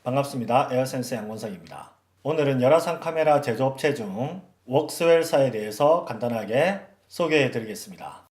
반갑습니다. 에어센스 양원석입니다. 오늘은 열화상 카메라 제조업체 중 웍스웰사에 대해서 간단하게 소개해 드리겠습니다.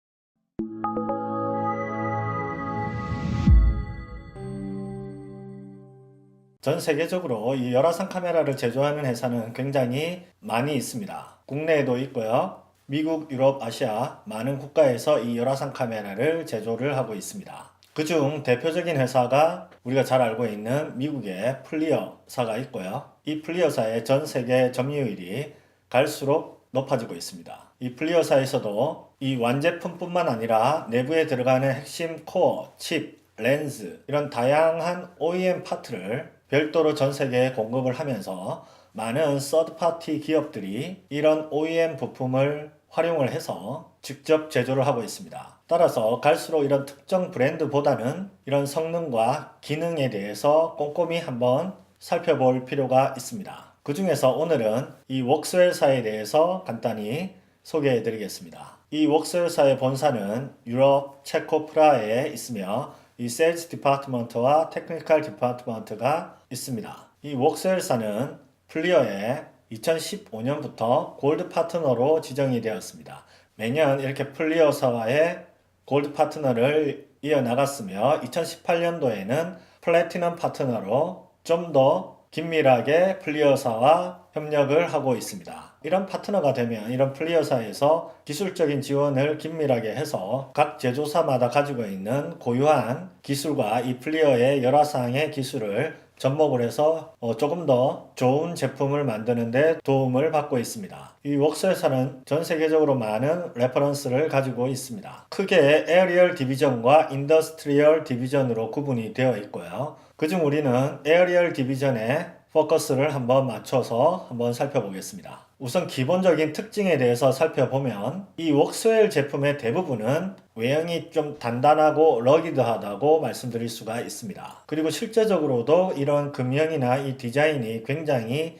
전 세계적으로 이 열화상 카메라를 제조하는 회사는 굉장히 많이 있습니다. 국내에도 있고요. 미국, 유럽, 아시아 많은 국가에서 이 열화상 카메라를 제조를 하고 있습니다. 그중 대표적인 회사가 우리가 잘 알고 있는 미국의 플리어사가 있고요. 이 플리어사의 전 세계 점유율이 갈수록 높아지고 있습니다. 이 플리어사에서도 이 완제품뿐만 아니라 내부에 들어가는 핵심 코어, 칩, 렌즈 이런 다양한 OEM 파트를 별도로 전 세계에 공급을 하면서 많은 서드파티 기업들이 이런 OEM 부품을 활용을 해서 직접 제조를 하고 있습니다. 따라서 갈수록 이런 특정 브랜드보다는 이런 성능과 기능에 대해서 꼼꼼히 한번 살펴볼 필요가 있습니다. 그 중에서 오늘은 이 웍스웰사에 대해서 간단히 소개해 드리겠습니다. 이 웍스웰사의 본사는 유럽 체코 프라하에 있으며 이 세일즈 디파트먼트와 테크니컬 디파트먼트가 있습니다. 이 웍스웰사는 플리어의 2015년부터 골드 파트너로 지정이 되었습니다. 매년 이렇게 플리어사와의 골드 파트너를 이어나갔으며 2018년도에는 플래티넘 파트너로 좀 더 긴밀하게 플리어사와 협력을 하고 있습니다. 이런 파트너가 되면 이런 플리어사에서 기술적인 지원을 긴밀하게 해서 각 제조사마다 가지고 있는 고유한 기술과 이 플리어의 열화상의 기술을 접목을 해서 조금 더 좋은 제품을 만드는 데 도움을 받고 있습니다. 이 웍스웰사는 전 세계적으로 많은 레퍼런스를 가지고 있습니다. 크게 에어리얼 디비전과 인더스트리얼 디비전으로 구분이 되어 있고요. 그중 우리는 에어리얼 디비전에 포커스를 한번 맞춰서 한번 살펴보겠습니다. 우선 기본적인 특징에 대해서 살펴보면 이 웍스웰 제품의 대부분은 외형이 좀 단단하고 러기드하다고 말씀드릴 수가 있습니다. 그리고 실제적으로도 이런 금형이나 이 디자인이 굉장히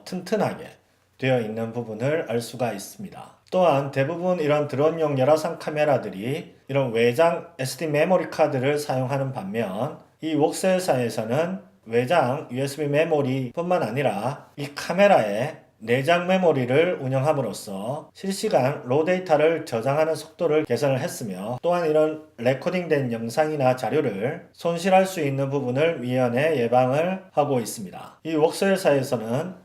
튼튼하게 되어 있는 부분을 알 수가 있습니다. 또한 대부분 이런 드론용 열화상 카메라들이 이런 외장 SD 메모리 카드를 사용하는 반면 이 웍스웰사에서는 외장 USB 메모리 뿐만 아니라 이 카메라에 내장 메모리를 운영함으로써 실시간 로 데이터를 저장하는 속도를 개선을 했으며 또한 이런 레코딩된 영상이나 자료를 손실할 수 있는 부분을 미연에 예방을 하고 있습니다. 이 웍스웰사에서는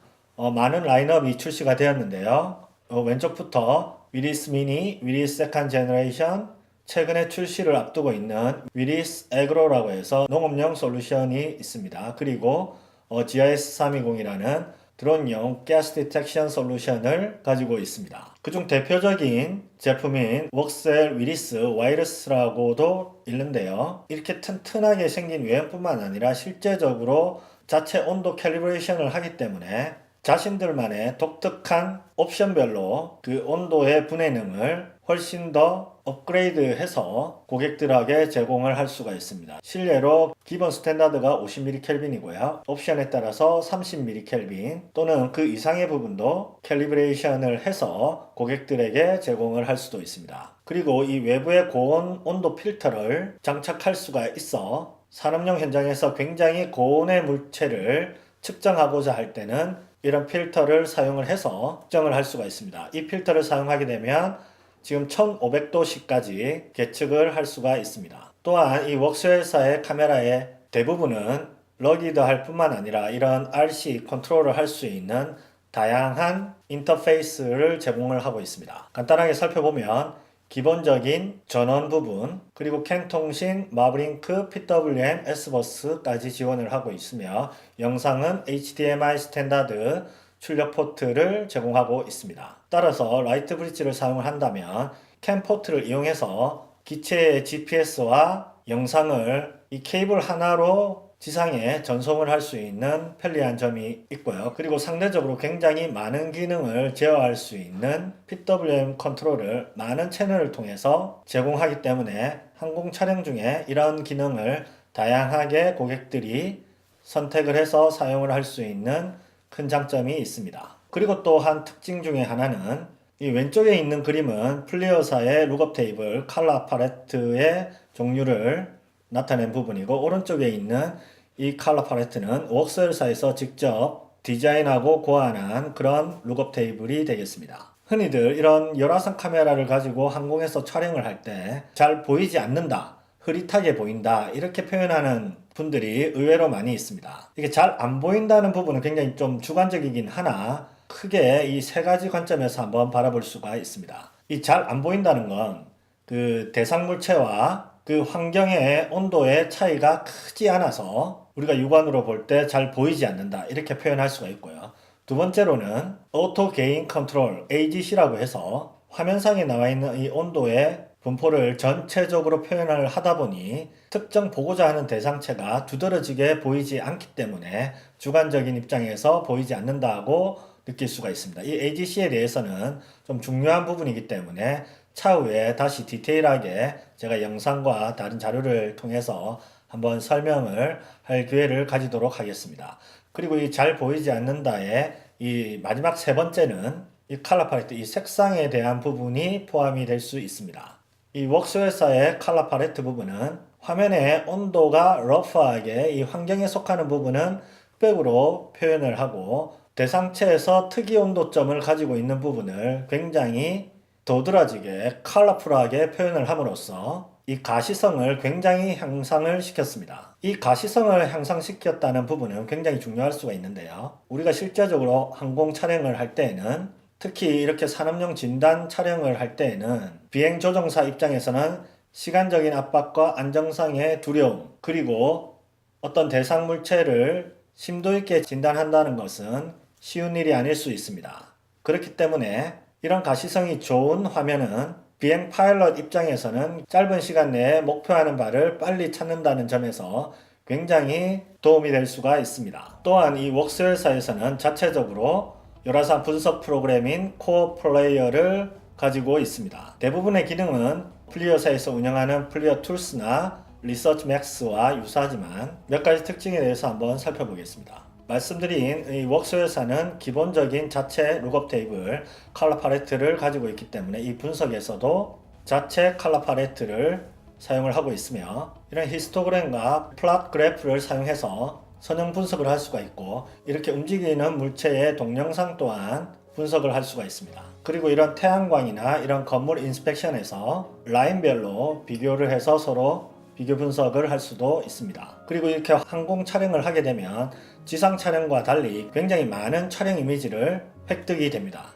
많은 라인업이 출시가 되었는데요. 왼쪽부터 위리스 미니, 위리스 세컨 제너레이션, 최근에 출시를 앞두고 있는 위리스 에그로라고 해서 농업용 솔루션이 있습니다. 그리고 GIS320이라는 드론용 가스 디텍션 솔루션을 가지고 있습니다. 그중 대표적인 제품인 웍스웰 위리스 와이러스라고도 있는데요. 이렇게 튼튼하게 생긴 외형뿐만 아니라 실제적으로 자체 온도 캘리브레이션을 하기 때문에 자신들만의 독특한 옵션별로 그 온도의 분해능을 훨씬 더 업그레이드해서 고객들에게 제공을 할 수가 있습니다. 실내로 기본 스탠다드가 50mm 켈빈이고요. 옵션에 따라서 30mm 켈빈 또는 그 이상의 부분도 캘리브레이션을 해서 고객들에게 제공을 할 수도 있습니다. 그리고 이 외부의 고온 온도 필터를 장착할 수가 있어 산업용 현장에서 굉장히 고온의 물체를 측정하고자 할 때는 이런 필터를 사용을 해서 측정을 할 수가 있습니다. 이 필터를 사용하게 되면 지금 1500도씨까지 계측을 할 수가 있습니다. 또한 이 웍스웰사의 카메라의 대부분은 러기드할 뿐만 아니라 이런 RC 컨트롤을 할 수 있는 다양한 인터페이스를 제공을 하고 있습니다. 간단하게 살펴보면 기본적인 전원 부분 그리고 캔 통신, 마브링크, PWM, S버스까지 지원을 하고 있으며 영상은 HDMI 스탠다드 출력 포트를 제공하고 있습니다. 따라서 라이트 브릿지를 사용을 한다면 캠 포트를 이용해서 기체의 GPS와 영상을 이 케이블 하나로 지상에 전송을 할 수 있는 편리한 점이 있고요. 그리고 상대적으로 굉장히 많은 기능을 제어할 수 있는 PWM 컨트롤을 많은 채널을 통해서 제공하기 때문에 항공 촬영 중에 이런 기능을 다양하게 고객들이 선택을 해서 사용을 할 수 있는 큰 장점이 있습니다. 그리고 또 한 특징 중에 하나는 이 왼쪽에 있는 그림은 플리어사의 룩업 테이블 컬러 팔레트의 종류를 나타낸 부분이고 오른쪽에 있는 이 컬러 팔레트는 웍스회사에서 직접 디자인하고 고안한 그런 룩업 테이블이 되겠습니다. 흔히들 이런 열화상 카메라를 가지고 항공에서 촬영을 할 때 잘 보이지 않는다, 흐릿하게 보인다 이렇게 표현하는 분들이 의외로 많이 있습니다. 이게 잘 안 보인다는 부분은 굉장히 좀 주관적이긴 하나 크게 이 세 가지 관점에서 한번 바라볼 수가 있습니다. 이 잘 안 보인다는 건 그 대상 물체와 그 환경의 온도의 차이가 크지 않아서 우리가 육안으로 볼 때 잘 보이지 않는다 이렇게 표현할 수가 있고요. 두 번째로는 Auto Gain Control AGC라고 해서 화면상에 나와 있는 이 온도의 분포를 전체적으로 표현을 하다 보니 특정 보고자 하는 대상체가 두드러지게 보이지 않기 때문에 주관적인 입장에서 보이지 않는다고 느낄 수가 있습니다. 이 AGC에 대해서는 좀 중요한 부분이기 때문에 차후에 다시 디테일하게 제가 영상과 다른 자료를 통해서 한번 설명을 할 기회를 가지도록 하겠습니다. 그리고 이 잘 보이지 않는다의 이 마지막 세 번째는 이 컬러 팔레트, 이 색상에 대한 부분이 포함이 될 수 있습니다. 이 웍스회사의 컬러 팔레트 부분은 화면의 온도가 러프하게 이 환경에 속하는 부분은 흑백으로 표현을 하고 대상체에서 특이 온도점을 가지고 있는 부분을 굉장히 도드라지게 컬러풀하게 표현을 함으로써 이 가시성을 굉장히 향상을 시켰습니다. 이 가시성을 향상시켰다는 부분은 굉장히 중요할 수가 있는데요. 우리가 실제적으로 항공 촬영을 할 때에는 특히 이렇게 산업용 진단 촬영을 할 때에는 비행 조종사 입장에서는 시간적인 압박과 안정성의 두려움 그리고 어떤 대상 물체를 심도 있게 진단한다는 것은 쉬운 일이 아닐 수 있습니다. 그렇기 때문에 이런 가시성이 좋은 화면은 비행 파일럿 입장에서는 짧은 시간 내에 목표하는 바를 빨리 찾는다는 점에서 굉장히 도움이 될 수가 있습니다. 또한 이 웍스회사에서는 자체적으로 열화상 분석 프로그램인 코어 플레이어를 가지고 있습니다. 대부분의 기능은 플리어사에서 운영하는 플리어 툴스나 리서치 맥스와 유사하지만 몇 가지 특징에 대해서 한번 살펴보겠습니다. 말씀드린 이 웍스회사는 기본적인 자체 룩업 테이블 컬러 팔레트를 가지고 있기 때문에 이 분석에서도 자체 컬러 팔레트를 사용을 하고 있으며 이런 히스토그램과 플롯 그래프를 사용해서 선형 분석을 할 수가 있고 이렇게 움직이는 물체의 동영상 또한 분석을 할 수가 있습니다. 그리고 이런 태양광이나 이런 건물 인스펙션에서 라인별로 비교를 해서 서로 비교 분석을 할 수도 있습니다. 그리고 이렇게 항공 촬영을 하게 되면 지상 촬영과 달리 굉장히 많은 촬영 이미지를 획득이 됩니다.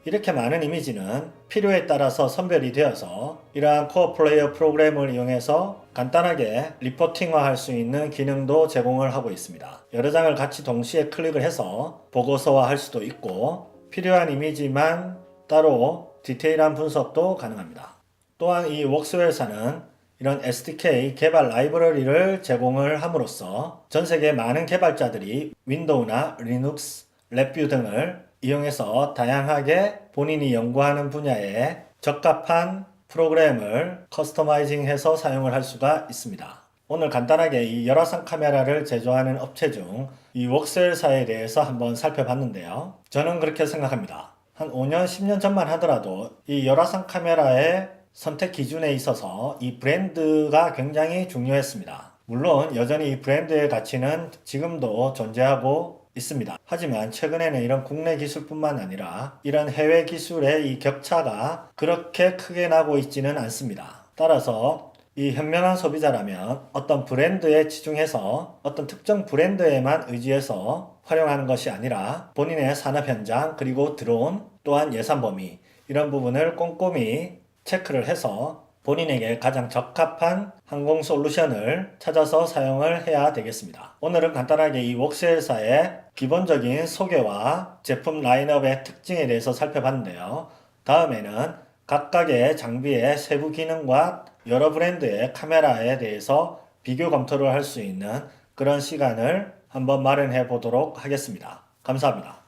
이렇게 많은 이미지는 필요에 따라서 선별이 되어서 이러한 코어 플레이어 프로그램을 이용해서 간단하게 리포팅화 할 수 있는 기능도 제공을 하고 있습니다. 여러 장을 같이 동시에 클릭을 해서 보고서화 할 수도 있고 필요한 이미지만 따로 디테일한 분석도 가능합니다. 또한 이 웍스회사는 이런 SDK 개발 라이브러리를 제공을 함으로써 전 세계 많은 개발자들이 윈도우나 리눅스, 랩뷰 등을 이용해서 다양하게 본인이 연구하는 분야에 적합한 프로그램을 커스터마이징해서 사용을 할 수가 있습니다. 오늘 간단하게 이 열화상 카메라를 제조하는 업체 중 이 웍스회사에 대해서 한번 살펴봤는데요. 저는 그렇게 생각합니다. 한 5년, 10년 전만 하더라도 이 열화상 카메라의 선택 기준에 있어서 이 브랜드가 굉장히 중요했습니다. 물론 여전히 이 브랜드의 가치는 지금도 존재하고 있습니다. 하지만 최근에는 이런 국내 기술뿐만 아니라 이런 해외 기술의 이 격차가 그렇게 크게 나고 있지는 않습니다. 따라서 이 현명한 소비자라면 어떤 브랜드에 치중해서 어떤 특정 브랜드에만 의지해서 활용하는 것이 아니라 본인의 산업 현장 그리고 드론 또한 예산 범위 이런 부분을 꼼꼼히 체크를 해서 본인에게 가장 적합한 항공 솔루션을 찾아서 사용을 해야 되겠습니다. 오늘은 간단하게 이 웍스회사의 기본적인 소개와 제품 라인업의 특징에 대해서 살펴봤는데요. 다음에는 각각의 장비의 세부 기능과 여러 브랜드의 카메라에 대해서 비교 검토를 할 수 있는 그런 시간을 한번 마련해 보도록 하겠습니다. 감사합니다.